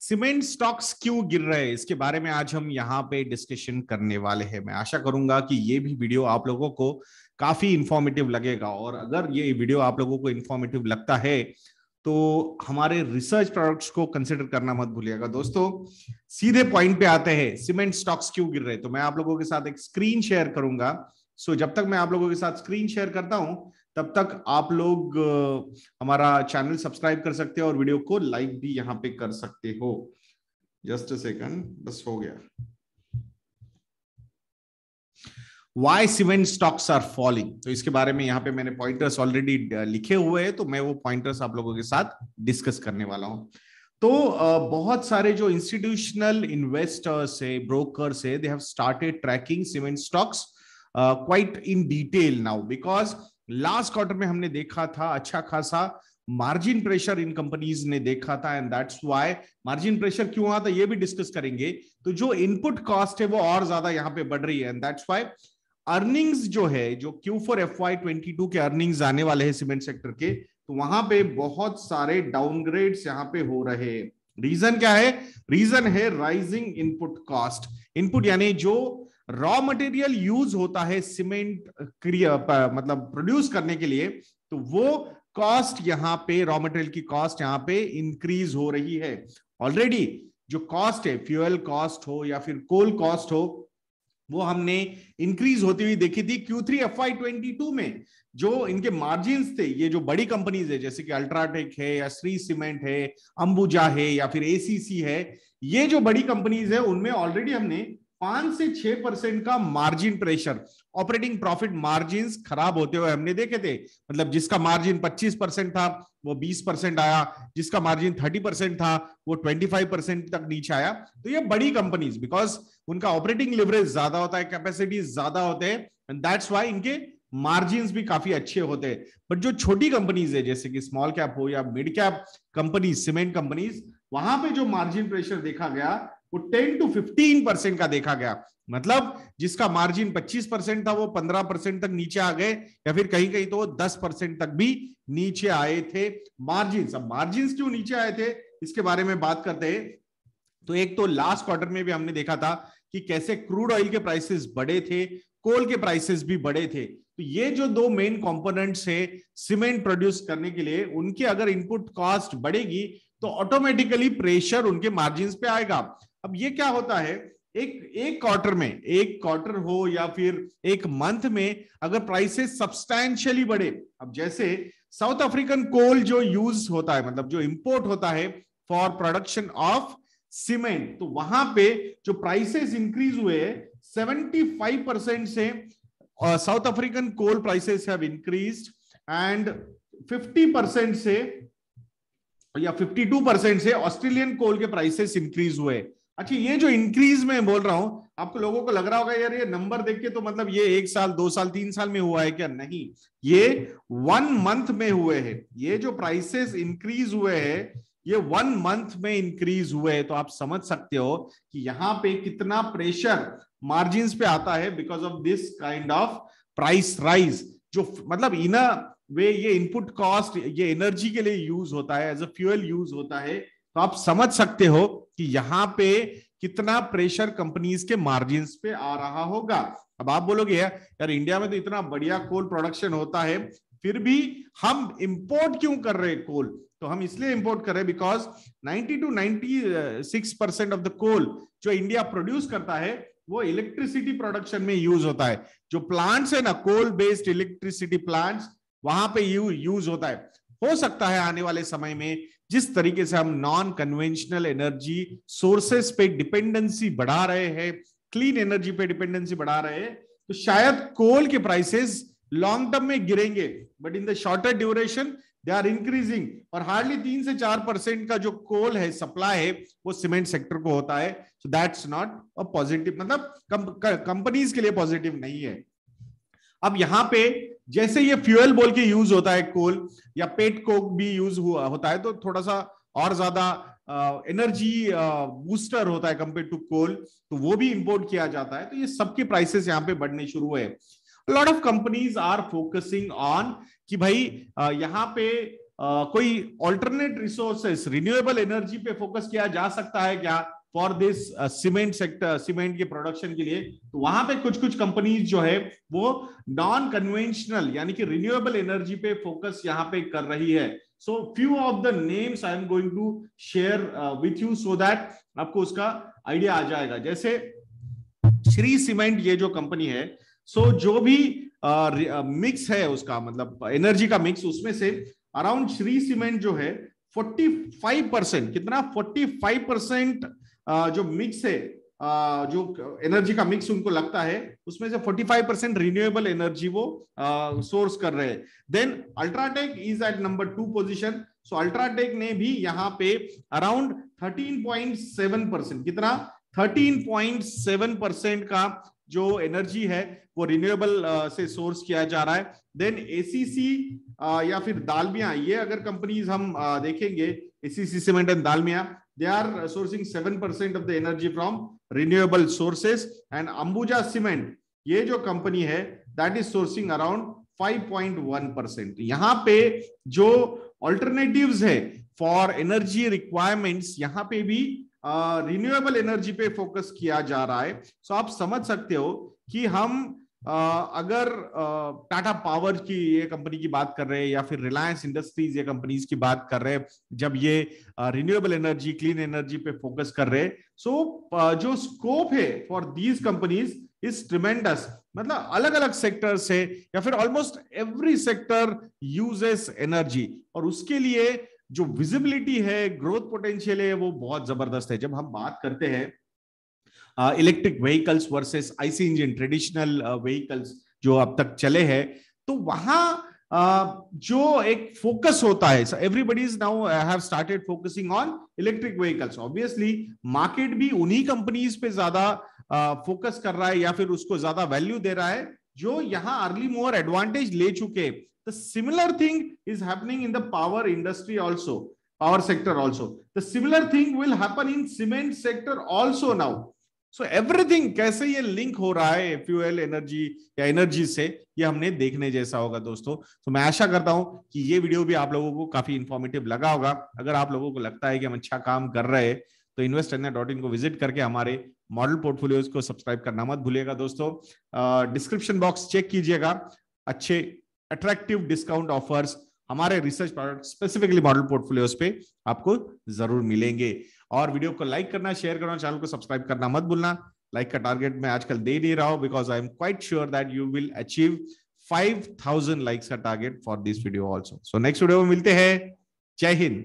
Cement stocks क्यों गिर रहे हैं, इसके बारे में आज हम यहाँ पे डिस्कशन करने वाले हैं। मैं आशा करूंगा कि ये भी वीडियो आप लोगों को काफी इंफॉर्मेटिव लगेगा, और अगर ये वीडियो आप लोगों को इंफॉर्मेटिव लगता है तो हमारे रिसर्च प्रोडक्ट्स को कंसिडर करना मत भूलिएगा। दोस्तों, सीधे पॉइंट पे आते हैं, सीमेंट स्टॉक्स क्यों गिर रहे हैं। तो मैं आप लोगों के साथ एक स्क्रीन शेयर करूंगा। सो जब तक मैं आप लोगों के साथ स्क्रीन शेयर करता हूं, तब तक आप लोग हमारा चैनल सब्सक्राइब कर सकते हो और वीडियो को लाइक भी यहां पे कर सकते हो। जस्ट अ सेकंड, बस हो गया। Why cement stocks are falling, तो इसके बारे में यहाँ पे मैंने पॉइंटर्स ऑलरेडी लिखे हुए हैं, तो मैं वो पॉइंटर्स आप लोगों के साथ डिस्कस करने वाला हूं। तो बहुत सारे जो इंस्टीट्यूशनल इन्वेस्टर्स है, ब्रोकर्स है, they have started tracking cement stocks quite in detail now, because last quarter में हमने देखा था अच्छा खासा मार्जिन प्रेशर इन कंपनीज ने देखा था, and that's why margin pressure क्यों आता ये भी डिस्कस करेंगे। तो जो इनपुट कॉस्ट है वो और ज्यादा यहाँ पे बढ़ रही है, एंड दैट्स व्हाई अर्निंग्स जो है, जो Q4 FY22 के अर्निंग्स आने वाले हैं सीमेंट सेक्टर के, तो वहां पे बहुत सारे डाउनग्रेड्स यहाँ पे हो रहे हैं। रीजन क्या है? रीजन है राइजिंग इनपुट कॉस्ट। इनपुट यानी जो रॉ मटेरियल यूज होता है सीमेंट मतलब प्रोड्यूस करने के लिए, तो वो कॉस्ट यहाँ पे, रॉ मटेरियल की कॉस्ट यहाँ पे इंक्रीज हो रही है। ऑलरेडी जो कॉस्ट है, फ्यूल कॉस्ट हो या फिर कोल कॉस्ट हो, वो हमने इंक्रीज होती हुई देखी थी। Q3 FY22 में जो इनके मार्जिन्स थे, ये जो बड़ी कंपनीज है जैसे कि अल्ट्राटेक है या श्री सीमेंट है, अंबुजा है या फिर ACC है, ये जो बड़ी कंपनीज है उनमें ऑलरेडी हमने 5 से 6% का margin pressure, operating profit margin खराब होते हुए हमने देखे थे। मतलब जिसका मार्जिन 25% था वो 20% आया, जिसका मार्जिन 30% था वो 25% तक नीचे आया। तो ये बड़ी कंपनीज, बिकॉज उनका ऑपरेटिंग लिवरेज ज्यादा होता है, कैपेसिटी ज्यादा होते हैं, एंड दैट्स व्हाई इनके मार्जिन्स भी काफी अच्छे होते हैं। बट जो छोटी कंपनीज है जैसे कि स्मॉल कैप हो या mid cap companies, cement companies, वहां पे जो मार्जिन प्रेशर देखा गया वो 10 to 15% का देखा गया। मतलब जिसका मार्जिन 25% था वो 15% तक नीचे आ गए, या फिर कहीं कहीं तो 10% तक भी नीचे आए थे मार्जिन। अब मार्जिन क्यों नीचे आए थे इसके बारे में बात करते हैं। तो एक तो लास्ट क्वार्टर में भी हमने देखा था कि कैसे क्रूड ऑयल के प्राइसेस बढ़े थे, कोल के प्राइसेस भी बढ़े थे। तो ये जो दो मेन कंपोनेंट्स है सीमेंट प्रोड्यूस करने के लिए, उनके अगर इनपुट कॉस्ट बढ़ेगी तो ऑटोमेटिकली प्रेशर उनके मार्जिन्स पे आएगा। अब ये क्या होता है, एक क्वार्टर में, एक क्वार्टर हो या फिर एक मंथ में अगर प्राइसेस सब्सटैंशियली बढ़े, अब जैसे साउथ अफ्रीकन कोल जो यूज होता है, मतलब जो इंपोर्ट होता है फॉर प्रोडक्शन ऑफ सीमेंट, तो वहां पे जो प्राइसेस इंक्रीज हुए 75% से south African coal prices have increased, and 50% से या 52% से ऑस्ट्रेलियन कोल के प्राइसेस इंक्रीज हुए। अच्छा, ये जो इंक्रीज मैं बोल रहा हूं, आपको लोगों को लग रहा होगा यार ये नंबर देख के तो मतलब ये 1 साल 2 साल 3 साल में हुआ है क्या? नहीं, ये 1 मंथ में हुए हैं। ये जो प्राइसेस इंक्रीज हुए हैं ये 1 मंथ में इंक्रीज हुए हैं। तो आप समझ सकते हो कि यहाँ पे कितना प्रेशर मार्जिन्स पे आता है because of this kind of price rise. जो मतलब इन अ वे ये इनपुट कॉस्ट, ये एनर्जी के लिए यूज होता है, एज अ फ्यूल यूज होता है। तो आप समझ सकते हो कि यहाँ पे कितना प्रेशर कंपनीज के मार्जिन्स पे आ रहा होगा। अब आप बोलोगे यार इंडिया में तो इतना बढ़िया कोल प्रोडक्शन होता है, फिर भी हम इंपोर्ट क्यों कर रहे हैं कोल? तो हम इसलिए इंपोर्ट कर रहे हैं because 90 to 96% of the coal जो इंडिया प्रोड्यूस करता है वो इलेक्ट्रिसिटी प्रोडक्शन में यूज होता है। जो प्लांट्स है ना, कोल बेस्ड इलेक्ट्रिसिटी प्लांट्स, वहां पे यूज होता है। हो सकता है आने वाले समय में जिस तरीके से हम नॉन कन्वेंशनल एनर्जी सोर्सेस पे डिपेंडेंसी बढ़ा रहे हैं, क्लीन एनर्जी पे डिपेंडेंसी बढ़ा रहे हैं, तो शायद कोल के प्राइसेस लॉन्ग टर्म में गिरेंगे, but in the shorter duration they are increasing. और हार्डली 3 से 4% का जो कोल है, सप्लाई है, वो सीमेंट सेक्टर को होता है। So that's not a positive, मतलब कंपनीज के लिए पॉजिटिव नहीं है। अब यहां पे जैसे ये फ्यूल बोल के यूज होता है कोल, या पेट कोक भी यूज होता है, तो थोड़ा सा और ज्यादा एनर्जी बूस्टर होता है कंपेयर टू कोल, तो वो भी इंपोर्ट किया जाता है। तो ये सबके प्राइसेस यहाँ पे बढ़ने शुरू हुए। Lot of companies are focusing on कि भाई यहाँ पे कोई ऑल्टरनेट रिसोर्सेस, रिन्यूएबल एनर्जी पे फोकस किया जा सकता है क्या for this cement sector, cement के प्रोडक्शन के लिए? तो वहां पे कुछ कुछ कंपनीज जो है वो नॉन कन्वेंशनल यानी कि रिन्यूएबल एनर्जी पे फोकस यहाँ पे कर रही है. So few of the names I am going to share with you so that आपको उसका आइडिया आ जाएगा. जैसे श्री सीमेंट, ये जो कंपनी है, सो जो भी मिक्स है उसका, मतलब एनर्जी का मिक्स, उसमें से अराउंड श्री सीमेंट जो है 45%, कितना 45% जो मिक्स है, जो एनर्जी का मिक्स उनको लगता है, उसमें से 45% रिन्यूएबल एनर्जी वो सोर्स कर रहे हैं. Then UltraTech is at number 2 position. So UltraTech ने भी यहाँ पे अराउंड 13.7%, कितना 13.7% का जो एनर्जी है वो रिन्यूएबल से सोर्स किया जा रहा है. देन एसीसी या फिर दालमिया, ये अगर कंपनीज हम देखेंगे, ACC cement and Dalmia, they are sourcing 7% of the energy from renewable sources. and Ambuja Cement, ये जो कंपनी है, that is sourcing around 5.1%. यहाँ पे जो alternatives है for energy requirements, यहाँ पे भी रिन्यूएबल एनर्जी पे फोकस किया जा रहा है. सो आप समझ सकते हो कि हम अगर टाटा पावर की ये कंपनी की बात कर रहे हैं या फिर रिलायंस इंडस्ट्रीज ये कंपनीज की बात कर रहे हैं, जब ये रिन्यूएबल एनर्जी, क्लीन एनर्जी पे फोकस कर रहे हैं, सो जो स्कोप है for these companies is tremendous. मतलब अलग अलग सेक्टर से या फिर almost every sector uses energy, और उसके लिए जो विजिबिलिटी है, ग्रोथ पोटेंशियल है, वो बहुत जबरदस्त है. जब हम बात करते हैं electric vehicles versus IC engine, traditional vehicles जो अब तक चले हैं, तो वहां जो एक फोकस होता है, everybody is now have started focusing on electric vehicles. Obviously market भी उन्हीं कंपनीज पे ज्यादा फोकस कर रहा है या फिर उसको ज्यादा वैल्यू दे रहा है जो यहाँ अर्ली मूवर एडवांटेज ले चुके. The similar thing is happening in the power industry also, power sector also. The similar thing will happen in cement sector also now. So everything कैसे ये लिंक हो रहा है फ्यूएल एनर्जी या energy से, ये हमने देखने जैसा होगा दोस्तों. तो मैं आशा करता हूं कि ये वीडियो भी आप लोगों को काफी इंफॉर्मेटिव लगा होगा. अगर आप लोगों को लगता है कि हम अच्छा काम कर रहे हैं तो investindia.in को विजिट करके हमारे मॉडल पोर्टफोलियोज को सब्सक्राइब करना मत भूलिएगा दोस्तों. डिस्क्रिप्शन बॉक्स चेक कीजिएगा, अच्छे अट्रैक्टिव डिस्काउंट ऑफर्स हमारे research product specifically model portfolios पे आपको जरूर मिलेंगे. और वीडियो को लाइक करना, शेयर करना, चैनल को सब्सक्राइब करना मत भूलना. लाइक का टारगेट मैं आजकल दे नहीं रहा हूं because I am quite sure that you will achieve 5000 likes का target for this video also. So next video में मिलते हैं. जय हिंद.